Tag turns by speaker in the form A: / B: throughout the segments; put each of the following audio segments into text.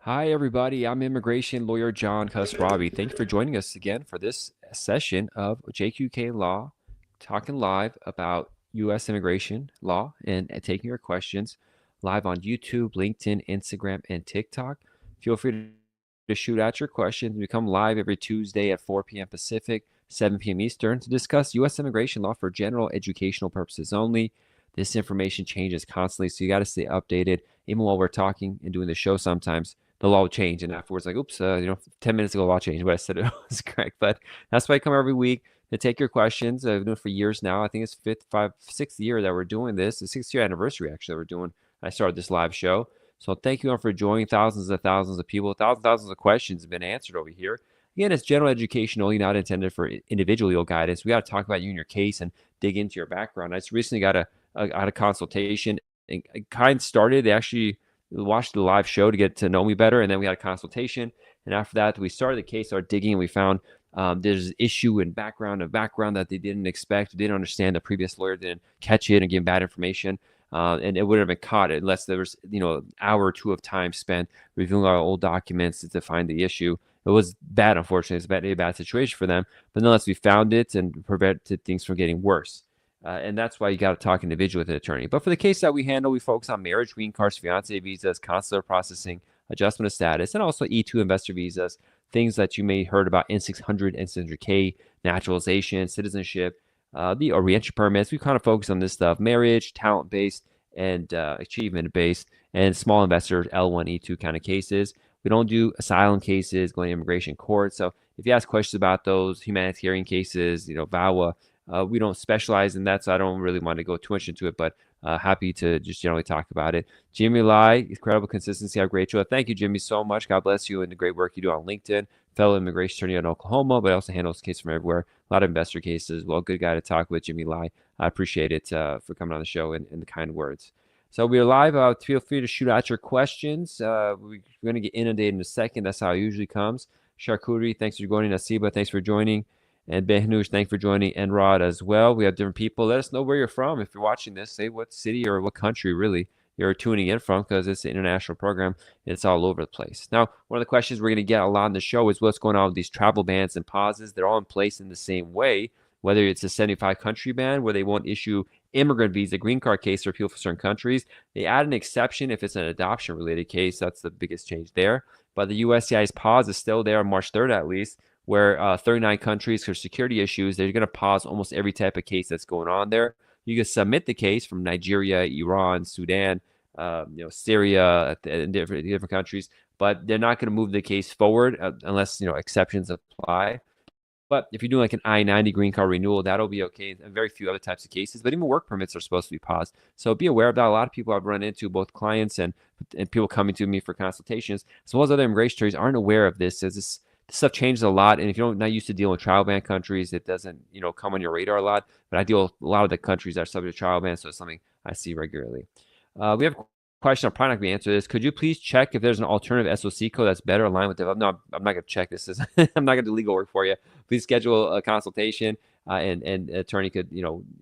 A: Hi, everybody. I'm immigration lawyer John Khosravi. Thank you for joining us again for this session of JQK Law, talking live about U.S. immigration law and taking your questions live on YouTube, LinkedIn, Instagram, and TikTok. Feel free to shoot out your questions. We come live every Tuesday at 4 p.m. Pacific, 7 p.m. Eastern to discuss U.S. immigration law for general educational purposes only. This information changes constantly, so you got to stay updated. Even while we're talking and doing the show sometimes the law will change. And afterwards, like, oops, 10 minutes ago, the law changed, but I said it was correct. But that's why I come every week to take your questions. I've been doing it for years now. I think it's sixth year that we're doing this. The 6th year anniversary, actually, that we're doing. I started this live show. So thank you all for joining. Thousands of people, thousands of questions have been answered over here. Again, it's general education only, not intended for individual legal guidance. We got to talk about you and your case and dig into your background. I just recently got a consultation, and it kind of started. They actually watched the live show to get to know me better, and then we had a consultation. And after that, we started the case, started digging, and we found there's an issue in background that they didn't expect, didn't understand. The previous lawyer didn't catch it and give bad information, and it wouldn't have been caught unless there was an hour or two of time spent reviewing our old documents to find the issue. It was bad, unfortunately. It's a bad situation for them, but nonetheless, we found it and prevented things from getting worse. And that's why you got to talk individually with an attorney. But for the case that we handle, we focus on marriage, green cards, fiance visas, consular processing, adjustment of status, and also E2 investor visas, things that you may heard about N600, N600K, naturalization, citizenship, the reentry permits. We kind of focus on this stuff: marriage, talent-based, and achievement-based, and small investors, L1, E2 kind of cases. We don't do asylum cases, going to immigration court. So if you ask questions about those humanitarian cases, VAWA, we don't specialize in that, so I don't really want to go too much into it, but happy to just generally talk about it. Jimmy Lai, incredible consistency. How great you are. Thank you, Jimmy, so much. God bless you and the great work you do on LinkedIn. Fellow immigration attorney in Oklahoma, but also handles cases from everywhere. A lot of investor cases. Well, good guy to talk with, Jimmy Lai. I appreciate it for coming on the show and the kind words. So we're live. Feel free to shoot out your questions. We're going to get inundated in a second. That's how it usually comes. Charcuterie, thanks for joining. Nasiba, thanks for joining. And Behnush, thanks for joining. And Rod as well. We have different people. Let us know where you're from. If you're watching this, say what city or what country really you're tuning in from, because it's an international program. It's all over the place. Now, one of the questions we're going to get a lot on the show is what's going on with these travel bans and pauses. They're all in place in the same way, whether it's a 75 country ban where they won't issue immigrant visa, green card case for people from certain countries. They add an exception if it's an adoption related case. That's the biggest change there. But the USCIS pause is still there on March 3rd at least, where 39 countries for security issues, they're going to pause almost every type of case that's going on there. You can submit the case from Nigeria, Iran, Sudan, Syria, and different countries, but they're not going to move the case forward unless exceptions apply. But if you're doing like an I-90 green card renewal, that'll be okay, and very few other types of cases. But even work permits are supposed to be paused. So be aware of that. A lot of people I've run into, both clients and people coming to me for consultations, as well as other immigration attorneys, aren't aware of this. As this stuff changes a lot, and if you're not used to dealing with travel ban countries, it doesn't come on your radar a lot. But I deal with a lot of the countries that are subject to travel ban, so it's something I see regularly. We have a question. I'm probably not going to answer this. Could you please check if there's an alternative SOC code that's better aligned with the? No, I'm not going to check this. I'm not going to do legal work for you. Please schedule a consultation, and an attorney could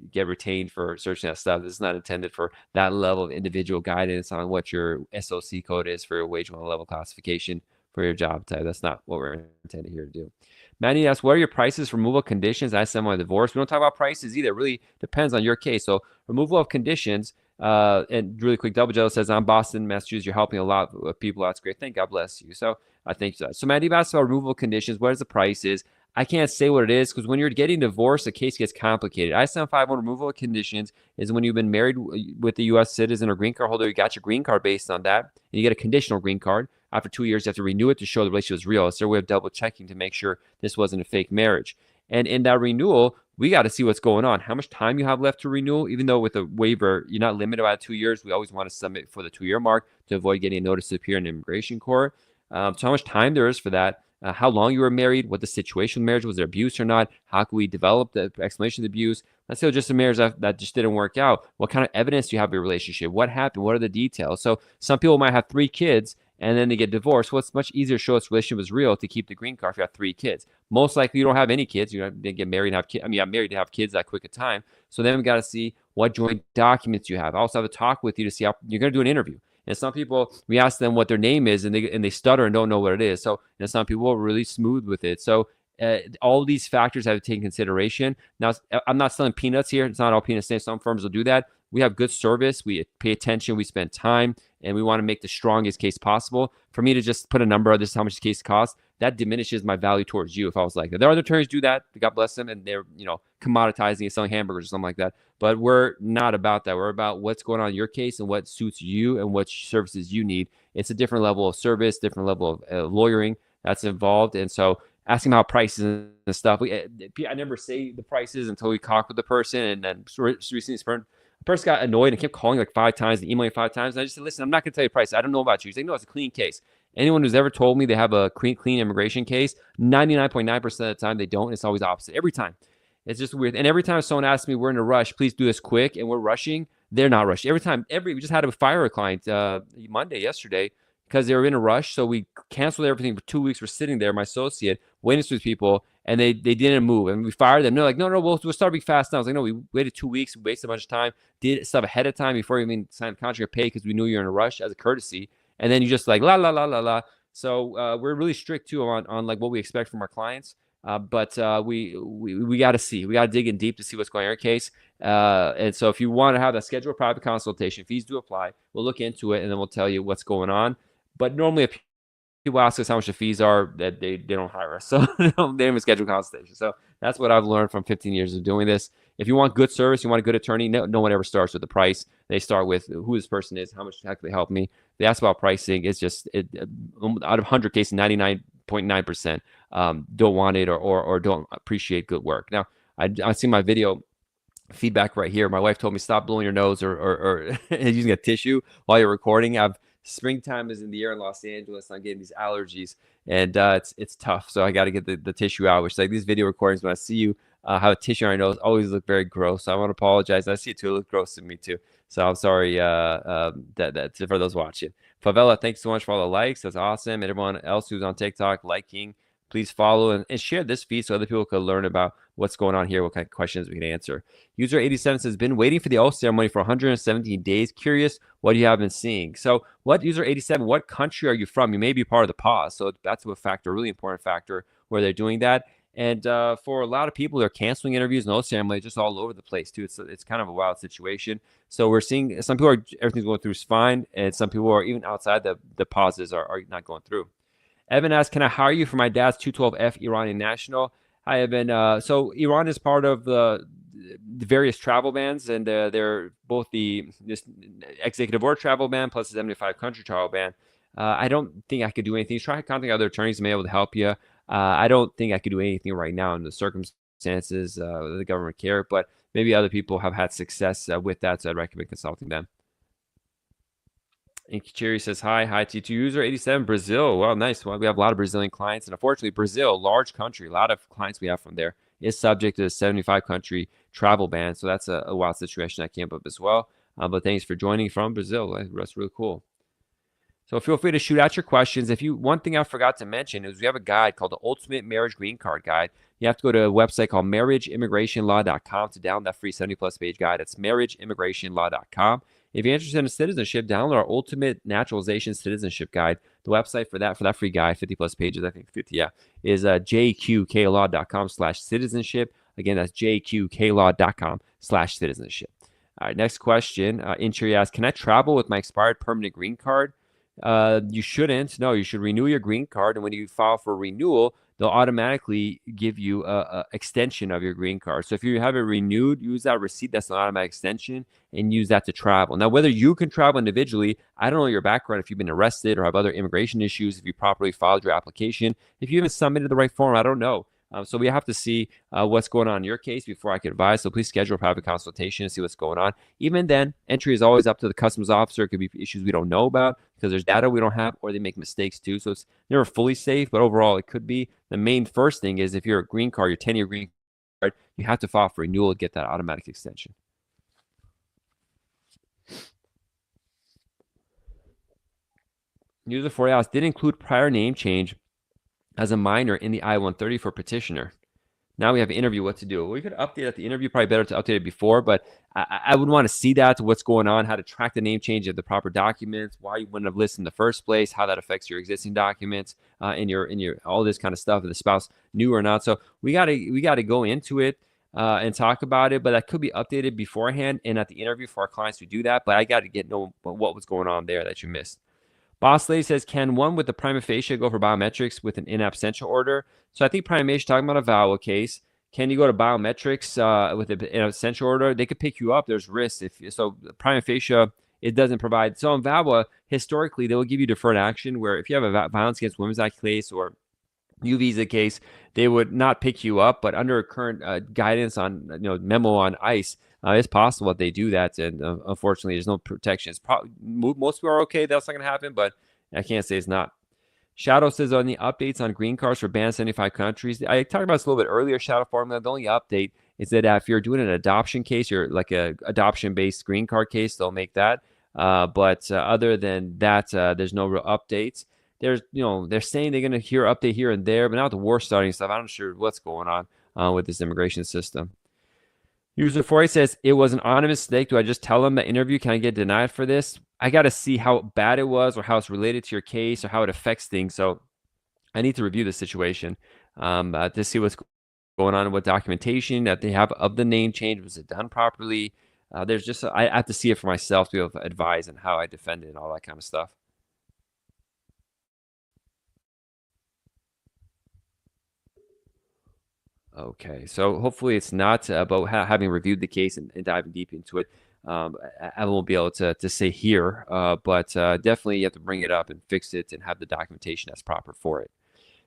A: get retained for searching that stuff. This is not intended for that level of individual guidance on what your SOC code is for your wage one level classification for your job type. That's not what we're intended here to do. Manny asks, what are your prices for removal conditions? I send my divorce. We don't talk about prices either. It really depends on your case. So removal of conditions, and really quick, Double Jello says, I'm Boston, Massachusetts. You're helping a lot of people. That's great. Thank God bless you. So I think so. So Mandy asks about removal conditions. What is the price is? I can't say what it is because when you're getting divorced, the case gets complicated. I-751 removal of conditions is when you've been married with a U.S. citizen or green card holder. You got your green card based on that, and you get a conditional green card. After 2 years, you have to renew it to show the relationship is real. It's their way of double checking to make sure this wasn't a fake marriage. And in that renewal, we got to see what's going on, how much time you have left to renew. Even though with a waiver, you're not limited by 2 years, we always want to submit for the 2-year mark to avoid getting a notice to appear in immigration court. So how much time there is for that, how long you were married, what the situation of marriage was, there abuse or not, how can we develop the explanation of the abuse. Let's say just a marriage that just didn't work out. What kind of evidence do you have of your relationship? What happened? What are the details? So some people might have 3 kids and then they get divorced. Well, it's much easier to show this relationship was real to keep the green card if you have 3 kids. Most likely you don't have any kids. You didn't get married and have kids. I mean, I'm married to have kids that quick a time. So then we got to see what joint documents you have. I also have a talk with you to see how you're going to do an interview. And some people, we ask them what their name is, and they stutter and don't know what it is. So, and some people are really smooth with it. So all these factors have to take into consideration. Now, I'm not selling peanuts here. It's not all peanuts. Some firms will do that. We have good service. We pay attention. We spend time, and we want to make the strongest case possible. For me to just put a number on this, how much the case costs, that diminishes my value towards you. If I was like, there are other attorneys do that, God bless them, and they're commoditizing and selling hamburgers or something like that. But we're not about that. We're about what's going on in your case and what suits you and what services you need. It's a different level of service, different level of lawyering that's involved, and so asking about prices and stuff. I never say the prices until we talk with the person, and then recently the person got annoyed and kept calling like 5 times and emailing 5 times. And I just said, listen, I'm not going to tell you price. I don't know about you. He's like, no, it's a clean case. Anyone who's ever told me they have a clean immigration case, 99.9% of the time they don't. It's always opposite. Every time. It's just weird. And every time someone asks me, we're in a rush, please do this quick, and we're rushing, they're not rushing. Every time, we just had to fire a client yesterday, because they were in a rush. So we canceled everything for 2 weeks. We're sitting there, my associate, waiting for people, and they didn't move. And we fired them. They're like, no, we'll start being fast now. I was like, no, we waited 2 weeks. We wasted a bunch of time, did stuff ahead of time before we even signed the contract or pay, because we knew you're in a rush as a courtesy. And then you just like, la, la, la, la, la. So we're really strict, too, on like what we expect from our clients. But we got to see. We got to dig in deep to see what's going on in your case. And so if you want to have that scheduled private consultation, fees do apply. We'll look into it, and then we'll tell you what's going on. But normally, if people ask us how much the fees are, that they don't hire us. So they don't even schedule consultation. So that's what I've learned from 15 years of doing this. If you want good service, you want a good attorney, no one ever starts with the price. They start with who this person is, how much can they help me. They ask about pricing. It's just out of 100 cases, 99.9% don't want it or don't appreciate good work. Now, I see my video feedback right here. My wife told me stop blowing your nose or using a tissue while you're recording. Springtime is in the air in Los Angeles. I'm getting these allergies, and it's tough. So I got to get the tissue out. Which, like, these video recordings, when I see you have a tissue on your nose, always look very gross. So I want to apologize. I see it too. It looks gross to me too. So I'm sorry that for those watching. Favela, thanks so much for all the likes. That's awesome. And everyone else who's on TikTok liking, please follow and share this feed so other people can learn about what's going on here, what kind of questions we can answer. User 87 says, been waiting for the oath ceremony for 117 days. Curious what you have been seeing. So what, User 87, what country are you from? You may be part of the pause. So that's a factor, a really important factor where they're doing that. And for a lot of people, they're canceling interviews and oath ceremony just all over the place too. It's kind of a wild situation. So we're seeing some people everything's going through is fine. And some people are even outside the pauses are not going through. Evan asks, can I hire you for my dad's 212F Iranian national? Hi, Evan. So Iran is part of the various travel bans, and they're both this executive order travel ban plus the 75 country travel ban. I don't think I could do anything. Try contacting other attorneys to be able to help you. I don't think I could do anything right now in the circumstances the government care, but maybe other people have had success with that, so I'd recommend consulting them. And Cherry says, hi T2 user 87, Brazil. Well, nice. Well, we have a lot of Brazilian clients. And unfortunately, Brazil, large country, a lot of clients we have from there is subject to the 75 country travel ban. So that's a wild situation that came up as well. But thanks for joining from Brazil. That's really cool. So feel free to shoot out your questions. One thing I forgot to mention is we have a guide called the Ultimate Marriage Green Card Guide. You have to go to a website called marriageimmigrationlaw.com to download that free 70+ page guide. It's marriageimmigrationlaw.com. If you're interested in citizenship, download our Ultimate Naturalization Citizenship Guide. The website for that free guide, 50+ pages, I think 50, is jqqlaw.com/citizenship. Again, that's jqqlaw.com/citizenship. All right, next question. Inchiri asks, can I travel with my expired permanent green card? You shouldn't. No, you should renew your green card. And when you file for renewal, they'll automatically give you a extension of your green card. So if you have it renewed, use that receipt. That's an automatic extension and use that to travel. Now, whether you can travel individually, I don't know your background, if you've been arrested or have other immigration issues, if you properly filed your application, if you haven't submitted the right form, I don't know. So we have to see what's going on in your case before I can advise. So please schedule a private consultation and see what's going on. Even then, entry is always up to the customs officer. It could be issues we don't know about because there's data we don't have, or they make mistakes too. So it's never fully safe, but overall it could be. The main first thing is if you're a green card, your 10-year green card, you have to file for renewal to get that automatic extension. User 40 asks, did include prior name change as a minor in the I-130 for petitioner. Now we have an interview, what to do. We could update at the interview, probably better to update it before, but I would want to see that, what's going on, how to track the name change of the proper documents, why you wouldn't have listed in the first place, how that affects your existing documents, in your all this kind of stuff, if the spouse knew or not. So we gotta go into it and talk about it, but that could be updated beforehand and at the interview for our clients to do that. But I got to know what was going on there that you missed. Boss Lady says, can one with the prima facie go for biometrics with an in absentia order? So I think prima facie, talking about a VAWA case. Can you go to biometrics with an in absentia order? They could pick you up. There's risks. So prima facie, it doesn't provide. So in VAWA, historically, they will give you deferred action where if you have a Violence Against Women's Act case or U visa case, they would not pick you up. But under current guidance on memo on ICE, it's possible that they do that, and unfortunately, there's no protections. Most people are okay. That's not going to happen, but I can't say it's not. Shadow says on the updates on green cards for banned 75 countries. I talked about this a little bit earlier. Shadow Formula. The only update is that if you're doing an adoption case, or like a adoption-based green card case, they'll make that. But other than that, there's no real updates. They're saying they're going to update here and there, but now the war starting stuff, I'm not sure what's going on with this immigration system. User 4 says, it was an honest mistake. Do I just tell them the interview? Can I get denied for this? I got to see how bad it was or how it's related to your case or how it affects things. So I need to review the situation to see what's going on, what documentation that they have of the name change. Was it done properly? There's just, I have to see it for myself to be able to advise on how I defend it and all that kind of stuff. Okay, so hopefully it's not about having reviewed the case and diving deep into it. I won't be able to say here, but definitely you have to bring it up and fix it and have the documentation that's proper for it.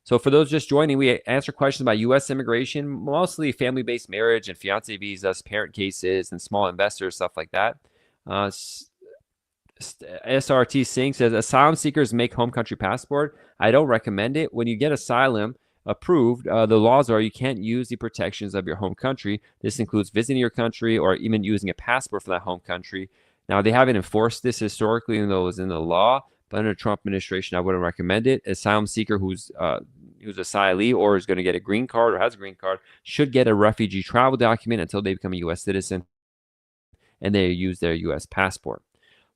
A: So for those just joining, we answer questions about U.S. immigration, mostly family-based marriage and fiancé visas, parent cases, and small investors, stuff like that. SRT Singh says, asylum seekers make home country passport. I don't recommend it. When you get asylum approved, the laws are you can't use the protections of your home country. This includes visiting your country or even using a passport for that home country. Now, they haven't enforced this historically, even though it was in the law. But under the Trump administration, I wouldn't recommend it. Asylum seeker who's asylee or is going to get a green card or has a green card should get a refugee travel document until they become a U.S. citizen and they use their U.S. passport.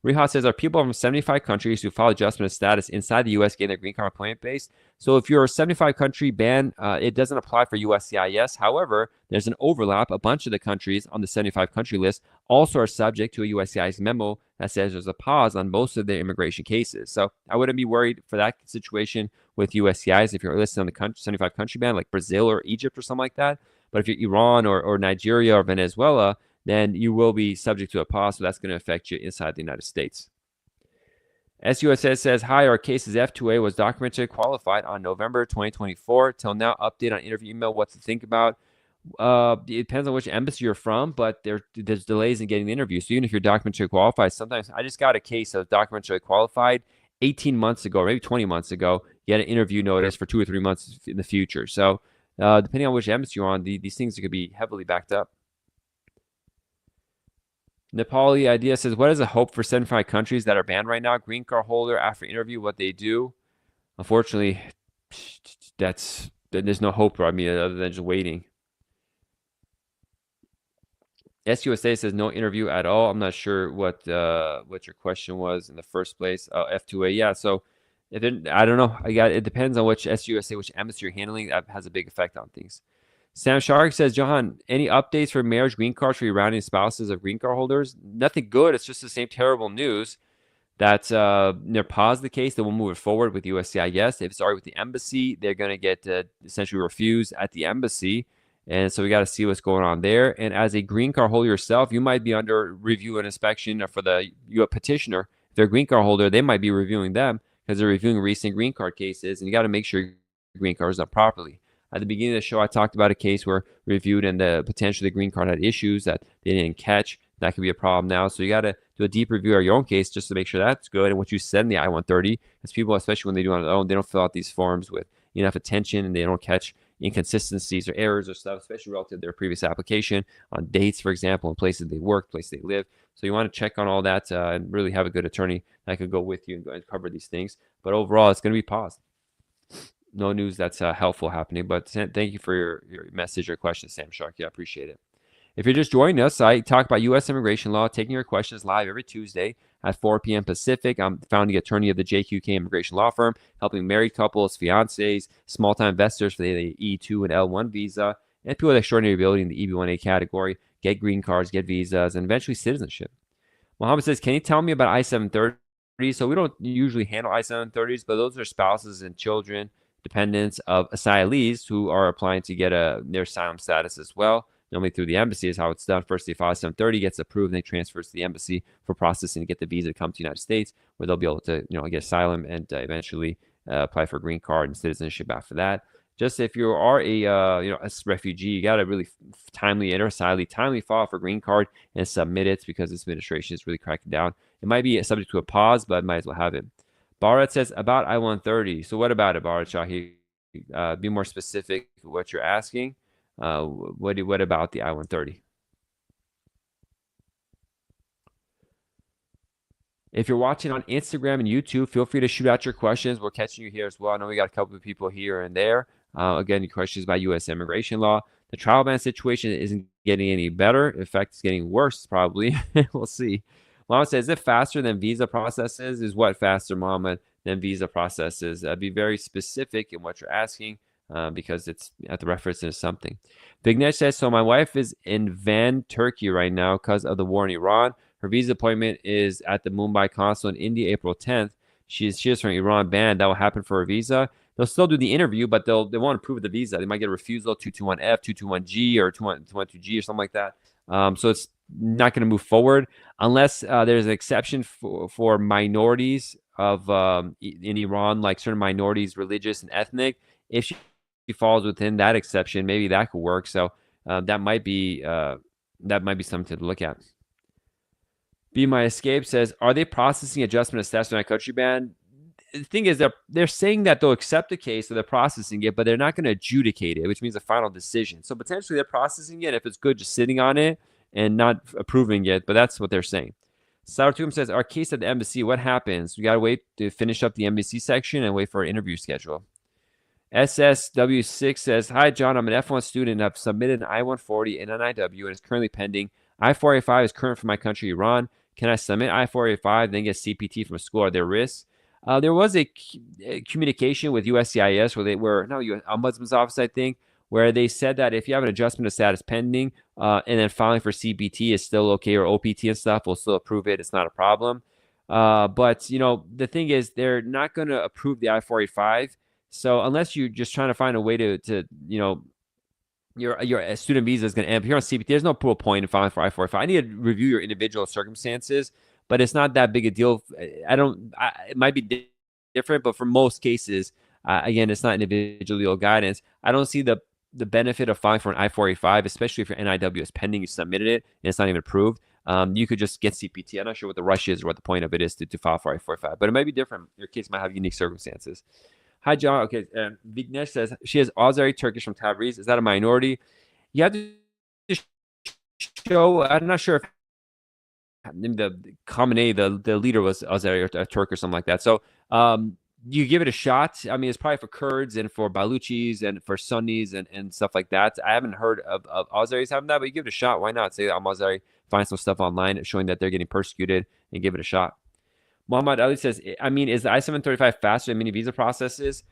A: Reha says, are people from 75 countries who file adjustment of status inside the U.S. getting their green card employment base? So if you're a 75 country ban, it doesn't apply for USCIS. However, there's an overlap. A bunch of the countries on the 75 country list also are subject to a USCIS memo that says there's a pause on most of their immigration cases. So I wouldn't be worried for that situation with USCIS if you're listed on the 75 country ban, like Brazil or Egypt or something like that. But if you're Iran or Nigeria or Venezuela, then you will be subject to a pause, so that's going to affect you inside the United States. SUSS says, hi, our case is F2A was documented qualified on November 2024. Till now, update on interview email, what to think about. It depends on which embassy you're from, but there's delays in getting the interview. So even if you're documentary qualified, sometimes I just got a case of documentary qualified 18 months ago, or maybe 20 months ago. You had an interview notice for 2 or 3 months in the future. So depending on which embassy you're on, these things could be heavily backed up. Nepali Idea says, what is the hope for 75 countries that are banned right now? Green card holder after interview, what they do? Unfortunately, there's no hope, I mean, other than just waiting. SUSA says no interview at all. I'm not sure what your question was in the first place. F2A, yeah. So I don't know. It depends on which SUSA, which embassy you're handling. That has a big effect on things. Sam Shark says, Johan, any updates for marriage green cards for Iranian spouses of green card holders? Nothing good. It's just the same terrible news that they're paused the case. They will move it forward with USCIS. If it's already with the embassy, they're going to get essentially refused at the embassy. And so we got to see what's going on there. And as a green card holder yourself, you might be under review and inspection for the petitioner. If they're a green card holder, they might be reviewing them because they're reviewing recent green card cases. And you got to make sure your green card is done properly. At the beginning of the show, I talked about a case where reviewed and potentially the green card had issues that they didn't catch. That could be a problem now. So you got to do a deep review of your own case just to make sure that's good. And what you send the I-130, because people, especially when they do it on their own, they don't fill out these forms with enough attention and they don't catch inconsistencies or errors or stuff, especially relative to their previous application on dates, for example, and places they work, places they live. So you want to check on all that and really have a good attorney that could go with you and cover these things. But overall, it's going to be paused. no news that's helpful happening. But thank you for your message or question, Sam Shark. Yeah, I appreciate it. If you're just joining us, I talk about U.S. immigration law, taking your questions live every Tuesday at 4 p.m. Pacific. I'm the founding attorney of the JQK Immigration Law Firm, helping married couples, fiancés, small-time investors for the E2 and L1 visa, and people with extraordinary ability in the EB1A category get green cards, get visas, and eventually citizenship. Mohammed says, can you tell me about I-730? So we don't usually handle I-730s, but those are spouses and children, dependents of asylees who are applying to get their asylum status as well. Normally through the embassy is how it's done. First, they file 730, gets approved, and they transfer to the embassy for processing to get the visa to come to the United States, where they'll be able to, get asylum and eventually apply for a green card and citizenship after that. Just if you are a refugee, you got to really timely file for green card and submit it because this administration is really cracking down. It might be subject to a pause, but might as well have it. Bharat says about I-130. So what about it, Bharat Shahi? Be more specific what you're asking. What about the I-130? If you're watching on Instagram and YouTube, feel free to shoot out your questions. We're catching you here as well. I know we got a couple of people here and there. Again, your questions about U.S. immigration law. The trial ban situation isn't getting any better. In fact, it's getting worse, probably. We'll see. Mohammed says, is it faster than visa processes? Is what faster, Mohammed, than visa processes? Be very specific in what you're asking because it's at the reference to something. Vignesh says, so my wife is in Van, Turkey right now because of the war in Iran. Her visa appointment is at the Mumbai consulate in India, April 10th. She is from Iran banned. That will happen for her visa. They'll still do the interview, but they won't approve the visa. They might get a refusal, 221F, 221G, or 212G, or something like that. So it's not going to move forward unless there's an exception for minorities in Iran, like certain minorities, religious and ethnic. If she falls within that exception, maybe that could work. So that might be something to look at. Be My Escape says, are they processing adjustment of status in that country ban? The thing is, they're saying that they'll accept the case, so they're processing it, but they're not going to adjudicate it, which means a final decision. So potentially they're processing it if it's good, just sitting on it and not approving it, but that's what they're saying. Sartum says, our case at the embassy, what happens? We got to wait to finish up the embassy section and wait for an interview schedule. SSW6 says, hi, John, I'm an F1 student and I've submitted an I-140 and an IW and it's currently pending. I-485 is current for my country, Iran. Can I submit I-485, then get CPT from a school? Are there risks? There was a communication with USCIS Ombudsman's office, I think, where they said that if you have an adjustment of status pending and then filing for CPT is still okay, or OPT and stuff, we'll still approve it. It's not a problem. But, the thing is, they're not going to approve the I-485. So unless you're just trying to find a way to your student visa is going to end. If you're on CPT, there's no point in filing for I-485. I need to review your individual circumstances, but it's not that big a deal. It might be different, but for most cases, again, it's not individual legal guidance. I don't see the benefit of filing for an I-485, especially if your NIW is pending, you submitted it, and it's not even approved. You could just get CPT. I'm not sure what the rush is or what the point of it is to file for I-485, but it might be different. Your case might have unique circumstances. Hi, John. Okay, Vignesh says she has Azeri Turkish from Tabriz. Is that a minority? You have to show. I'm not sure if the Khamenei, the leader, was Azeri or Turk or something like that. So you give it a shot. I mean, it's probably for Kurds and for Baluchis and for Sunnis and stuff like that. I haven't heard of Azeris having that, but you give it a shot. Why not? Say I'm Azeri, find some stuff online showing that they're getting persecuted and give it a shot. Muhammad Ali says, I mean, is the I-735 faster than many visa processes?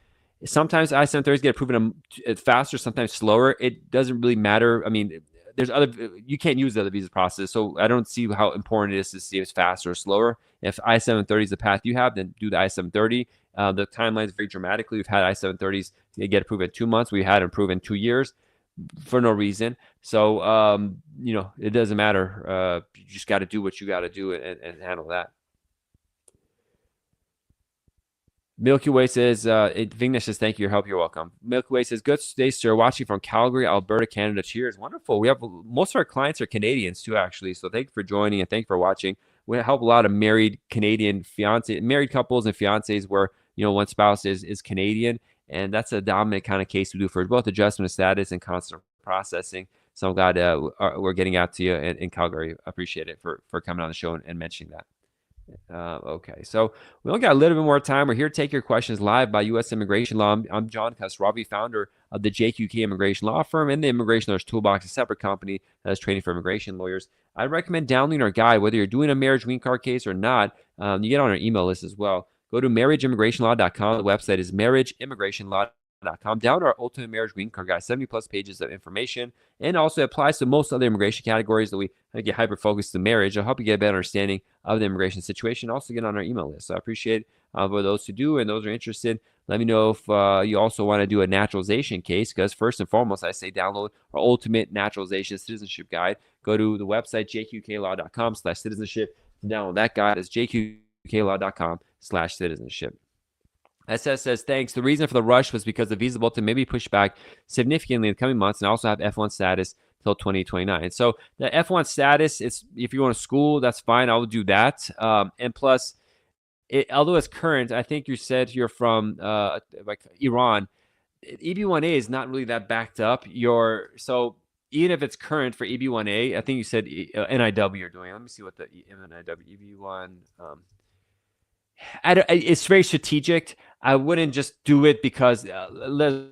A: Sometimes I-730s get approved faster, sometimes slower. It doesn't really matter. I mean, you can't use the other visa process, so I don't see how important it is to see if it's faster or slower. If I-730 is the path you have, then do the I-730. The timeline is very dramatically. We've had I-730s get approved in 2 months. We had it approved in 2 years for no reason. So, it doesn't matter. You just got to do what you got to do and handle that. Milky Way says, Vignesh says, thank you, your help, you're welcome. Milky Way says, good day, sir. Watching from Calgary, Alberta, Canada. Cheers. Wonderful. We have most of our clients are Canadians too, actually. So thank you for joining and thank you for watching. We help a lot of married Canadian married couples and fiancés where, one spouse is Canadian. And that's a dominant kind of case we do for both adjustment of status and consular processing. So I'm glad we're getting out to you in Calgary. I appreciate it for coming on the show and mentioning that. Okay, so we only got a little bit more time. We're here to take your questions live by U.S. Immigration Law. I'm John Khosravi, founder of the JQK Immigration Law Firm and the Immigration Lawyers Toolbox, a separate company that is training for immigration lawyers. I recommend downloading our guide, whether you're doing a marriage green card case or not. You get on our email list as well. Go to marriageimmigrationlaw.com. The website is marriageimmigrationlaw.com. Download our Ultimate Marriage Green Card Guide, 70 plus pages of information, and also applies to most other immigration categories that we get hyper focused to marriage. It'll help you get a better understanding of the immigration situation. Also get on our email list. So I appreciate for those who do and those who are interested. Let me know if you also want to do a naturalization case, because first and foremost, I say download our Ultimate Naturalization Citizenship Guide. Go to the website, jqklaw.com/citizenship. Download that guide. It's jqklaw.com/citizenship. SS says, thanks. The reason for the rush was because the visa bulletin may be pushed back significantly in the coming months, and I also have F1 status till 2029. So the F1 status, it's if you want to school, that's fine. I will do that. And plus, although it's current, I think you said you're from like Iran. EB1A is not really that backed up. So even if it's current for EB1A, I think you said NIW you're doing. Let me see what the NIW EB1. It's very strategic. I wouldn't just do it because there's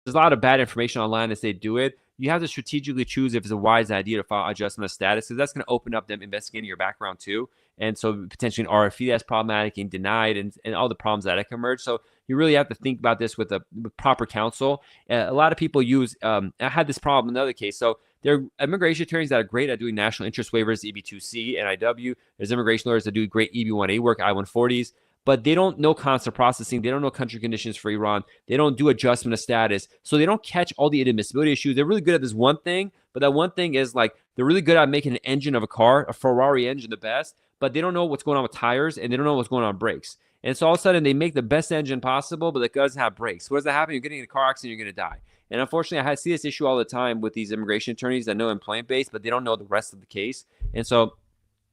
A: a lot of bad information online as they do it. You have to strategically choose if it's a wise idea to file adjustment of status, because that's going to open up them investigating your background too. And so potentially an RFE that's problematic and denied, and all the problems that can emerge. So you really have to think about this with proper counsel. A lot of people use, I had this problem in another case. So there are immigration attorneys that are great at doing national interest waivers, EB2C, NIW. There's immigration lawyers that do great EB1A work, I-140s, but they don't know consular processing. They don't know country conditions for Iran. They don't do adjustment of status. So they don't catch all the inadmissibility issues. They're really good at this one thing, but that one thing is like they're really good at making an engine of a car, a Ferrari engine the best, but they don't know what's going on with tires, and they don't know what's going on with brakes. And so all of a sudden they make the best engine possible, but it doesn't have brakes. What does that happen? You're getting in a car accident, you're going to die. And unfortunately, I see this issue all the time with these immigration attorneys that know employment base, but they don't know the rest of the case. And so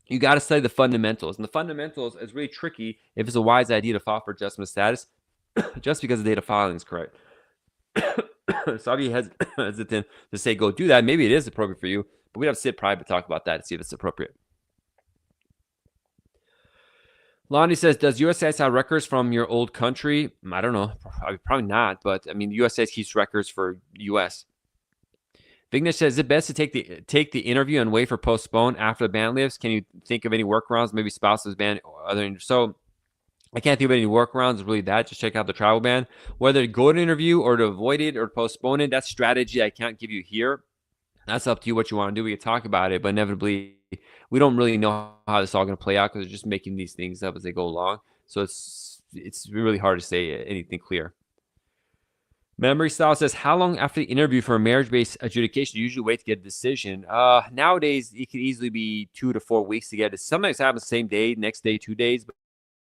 A: you got to study the fundamentals. And the fundamentals is really tricky if it's a wise idea to file for adjustment of status just because the date of filing is correct. So I'll be hesitant to say go do that. Maybe it is appropriate for you, but we'd have to sit private to talk about that to see if it's appropriate. Lonnie says, does USCIS have records from your old country? I don't know. Probably not, but I mean, USCIS keeps records for US. Vignesh says, is it best to take the interview and wait for postpone after the ban lifts? Can you think of any workarounds? Maybe spouses ban or other. So I can't think of any workarounds. It's really that. Just check out the travel ban. Whether to go to an interview or to avoid it or postpone it, that's strategy I can't give you here. That's up to you what you want to do. We can talk about it, but inevitably, we don't really know how this is all going to play out because they're just making these things up as they go along. So it's really hard to say anything clear. Memory Style says, how long after the interview for a marriage-based adjudication do you usually wait to get a decision? Nowadays, it could easily be 2 to 4 weeks to get it. Sometimes it happens the same day, next day, 2 days,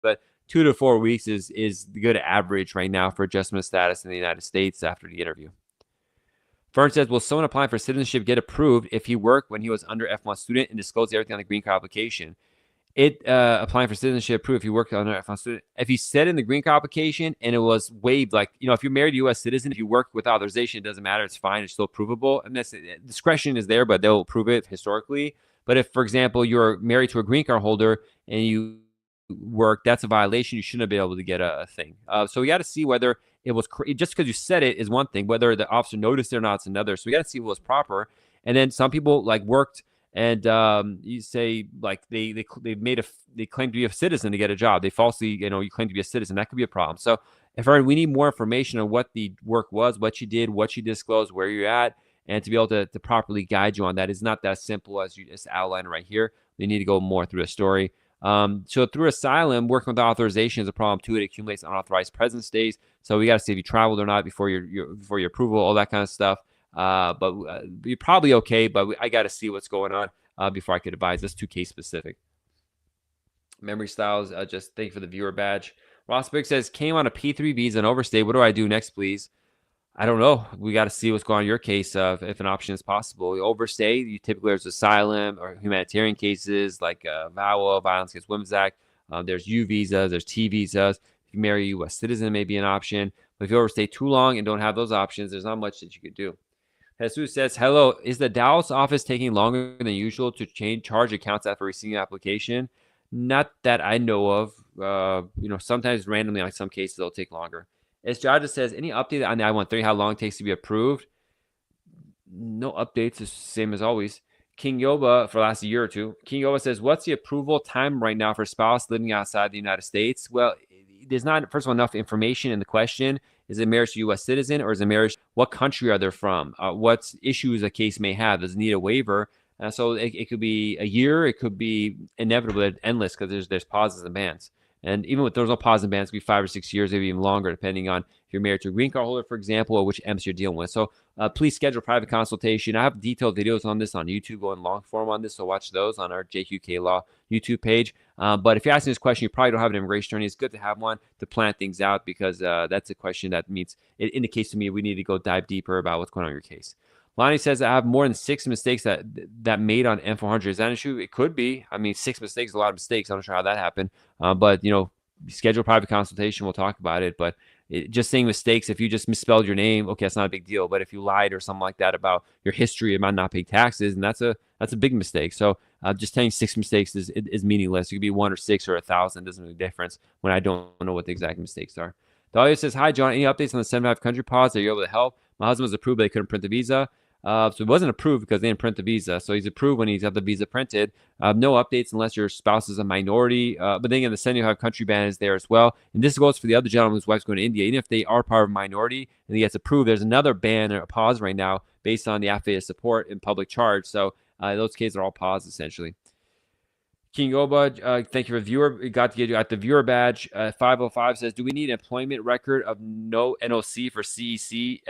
A: but 2 to 4 weeks is the good average right now for adjustment of status in the United States after the interview. Fern says, will someone applying for citizenship get approved if he worked when he was under F1 student and disclosed everything on the green card application? Applying for citizenship approved if you worked under F1 student. If he said in the green card application and it was waived, like, if you're married to a U.S. citizen, if you work with authorization, it doesn't matter. It's fine. It's still provable. And discretion is there, but they'll approve it historically. But if, for example, you're married to a green card holder and you work, that's a violation. You shouldn't be able to get a thing. So we got to see whether it was just because you said it is one thing, whether the officer noticed it or not is another. So we got to see what was proper. And then some people like worked and you say like they claim to be a citizen to get a job. They falsely, you claim to be a citizen. That could be a problem. So if we need more information on what the work was, what you did, what you disclosed, where you're at, and to be able to properly guide you on that. Is not that simple as you just outlined right here. You need to go more through a story. So through Asylum, working with authorization is a problem too. It accumulates unauthorized presence days. So we got to see if you traveled or not before your approval, all that kind of stuff. But you're probably okay. But I got to see what's going on before I could advise. That's too case specific. Memory Styles, just thank you for the viewer badge. Ross Big says, came on a P3 visa and overstay. What do I do next, please? I don't know. We got to see what's going on in your case if an option is possible. Overstay, you typically there's asylum or humanitarian cases like VAWA, Violence Against Women's Act. There's U visas, there's T visas. If you marry a U.S. citizen, may be an option. But if you overstay too long and don't have those options, there's not much that you could do. Jesus says, hello, is the Dallas office taking longer than usual to charge accounts after receiving an application? Not that I know of. Sometimes randomly, like some cases, they'll take longer. As Jaja says, any update on the I-130, how long it takes to be approved? No updates, the same as always. King Yoba for the last year or two. King Yoba says, what's the approval time right now for a spouse living outside the United States? Well, there's not, first of all, enough information in the question. Is it marriage to a U.S. citizen, or is it marriage? What country are they from? What issues a case may have? Does it need a waiver? So it could be a year. It could be inevitable, endless, because there's pauses and bans. And even with there's no pause and bans, it could be 5 or 6 years, maybe even longer, depending on if you're married to a green card holder, for example, or which EMS you're dealing with. So please schedule a private consultation. I have detailed videos on this on YouTube, going long form on this, so watch those on our JQK Law YouTube page. But if you're asking this question, you probably don't have an immigration attorney. It's good to have one to plan things out, because that's a question that it indicates to me we need to go dive deeper about what's going on in your case. Lonnie says, I have more than 6 mistakes that made on M400. Is that an issue? It could be. I mean, 6 mistakes is a lot of mistakes. I'm not sure how that happened. But, schedule a private consultation. We'll talk about it. But just saying mistakes, if you just misspelled your name, okay, that's not a big deal. But if you lied or something like that about your history about not paying taxes, and that's a big mistake. So just telling 6 mistakes is meaningless. It could be 1 or 6 or 1,000. Doesn't make a difference when I don't know what the exact mistakes are. Dahlia says, hi, John. Any updates on the 75 country pause? Are you able to help? My husband was approved, but they couldn't print the visa. So it wasn't approved because they didn't print the visa. So he's approved when he's got the visa printed. No updates unless your spouse is a minority. But then again, the 75 country ban is there as well. And this goes for the other gentleman whose wife's going to India. Even if they are part of a minority and he gets approved, there's another ban or a pause right now based on the affidavit of support and public charge. So those cases are all paused essentially. King Oba, thank you for the viewer. We got the viewer badge. 505 says, do we need an employment record of no NOC for CEC?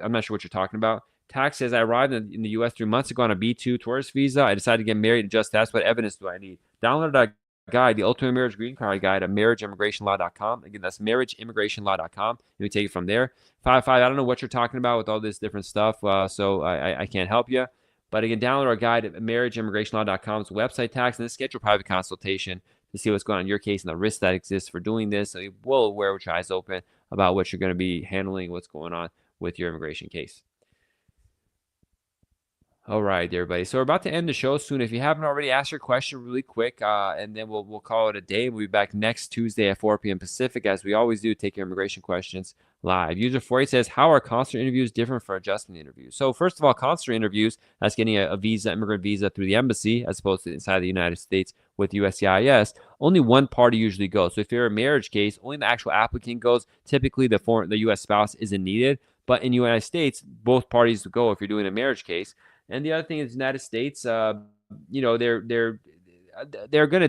A: I'm not sure what you're talking about. Tax says, I arrived in the U.S. 3 months ago on a B2 tourist visa. I decided to get married and just asked, what evidence do I need? Download that guide, the Ultimate Marriage Green Card Guide at marriageimmigrationlaw.com. Again, that's marriageimmigrationlaw.com. And we take it from there. 55, I don't know what you're talking about with all this different stuff, so I can't help you. But again, download our guide at marriageimmigrationlaw.com's website tax, and then schedule a private consultation to see what's going on in your case and the risk that exists for doing this. So you're well aware with your eyes open about what you're going to be handling, what's going on with your immigration case. All right, everybody. So we're about to end the show soon. If you haven't already, ask your question really quick, and then we'll call it a day. We'll be back next Tuesday at 4 p.m. Pacific, as we always do. Take your immigration questions live. User 48 says, how are consular interviews different from adjustment interviews? So first of all, consular interviews, that's getting a visa, immigrant visa through the embassy, as opposed to inside the United States with USCIS. Only one party usually goes. So if you're a marriage case, only the actual applicant goes. Typically, the U.S. spouse isn't needed. But in the United States, both parties go if you're doing a marriage case. And the other thing is, the United States, they're going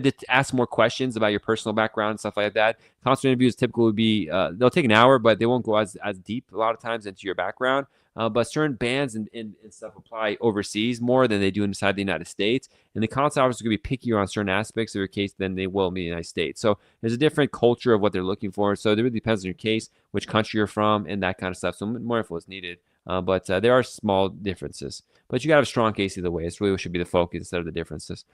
A: to ask more questions about your personal background and stuff like that. Consular interviews typically would be, they'll take an hour, but they won't go as deep a lot of times into your background. But certain bans and stuff apply overseas more than they do inside the United States. And the consular officers are going to be pickier on certain aspects of your case than they will in the United States. So there's a different culture of what they're looking for. So it really depends on your case, which country you're from, and that kind of stuff. So more info is needed. But there are small differences. But you got to have a strong case either way. It's really what should be the focus instead of the differences.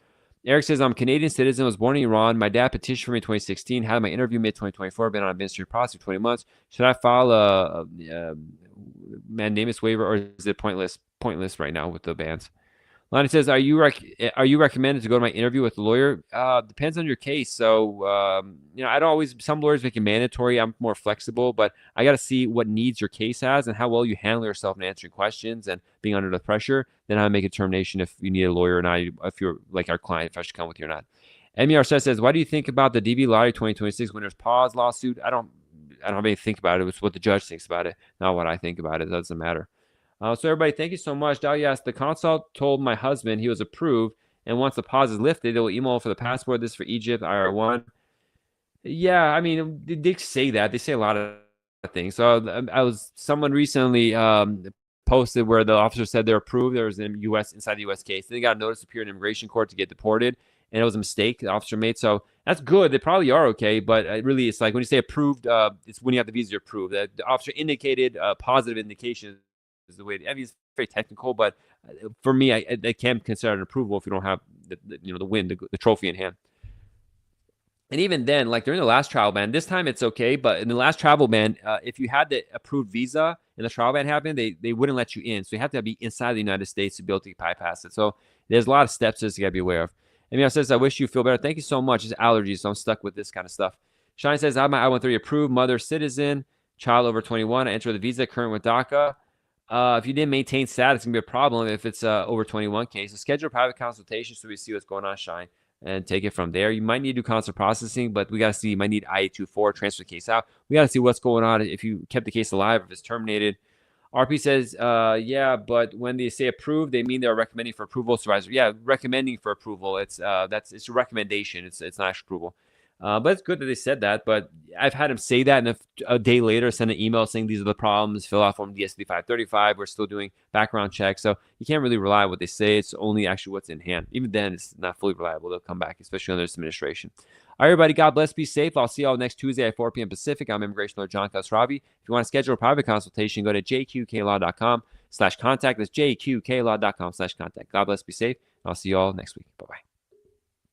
A: Eric says, I'm a Canadian citizen, was born in Iran. My dad petitioned for me in 2016, had my interview mid-2024, been on administrative process for 20 months. Should I file a Mandamus waiver, or is it pointless right now with the bans? Lonnie says, are you recommended to go to my interview with a lawyer? Depends on your case. So, I don't always, some lawyers make it mandatory. I'm more flexible, but I got to see what needs your case has and how well you handle yourself in answering questions and being under the pressure. Then I make a determination if you need a lawyer or not, if you're like our client, if I should come with you or not. MER says, why do you think about the DV Lottery 2026 winner's pause lawsuit? I don't have anything to think about it. It's what the judge thinks about it, not what I think about it. It doesn't matter. So everybody, thank you so much. Dahlia asked, the consult told my husband he was approved, and once the pause is lifted, they will email for the passport. This is for Egypt, IR1. Yeah, I mean, they say that. They say a lot of things. So someone recently posted where the officer said they're approved. There was inside the U.S. case. They got a notice to appear in immigration court to get deported, and it was a mistake the officer made. So that's good. They probably are okay, but really, it's like when you say approved, it's when you have the visa approved. The officer indicated positive indication is the way. I mean, it's very technical, but for me, I can't consider an approval if you don't have the win, the trophy in hand. And even then, like during the last travel ban, this time it's okay, but in the last travel ban, if you had the approved visa and the travel ban happened, they wouldn't let you in. So you have to be inside the United States to be able to bypass it. So there's a lot of steps that you got to be aware of. Emil says, I wish you feel better. Thank you so much. It's allergies, so I'm stuck with this kind of stuff. Shine says, I have my I-130 approved, mother citizen, child over 21. I enter the visa current with DACA. If you didn't maintain status, it's going to be a problem if it's over 21 case. So schedule a private consultation so we see what's going on, Shine, and take it from there. You might need to do consular processing, but we got to see, you might need I-824, transfer the case out. We got to see what's going on, if you kept the case alive, if it's terminated. RP says, yeah, but when they say approved, they mean they're recommending for approval. Supervisor, yeah, recommending for approval. It's a recommendation. It's not actual approval. But it's good that they said that. But I've had him say that, and a day later send an email saying these are the problems. Fill out form DSD 535. We're still doing background checks, so you can't really rely on what they say. It's only actually what's in hand. Even then, it's not fully reliable. They'll come back, especially under this administration. All right, everybody, God bless. Be safe. I'll see you all next Tuesday at 4 p.m. Pacific. I'm Immigration Lawyer John Khosravi. If you want to schedule a private consultation, go to jqqlaw.com/contact. That's jqqlaw.com/contact. God bless. Be safe. I'll see you all next week. Bye-bye.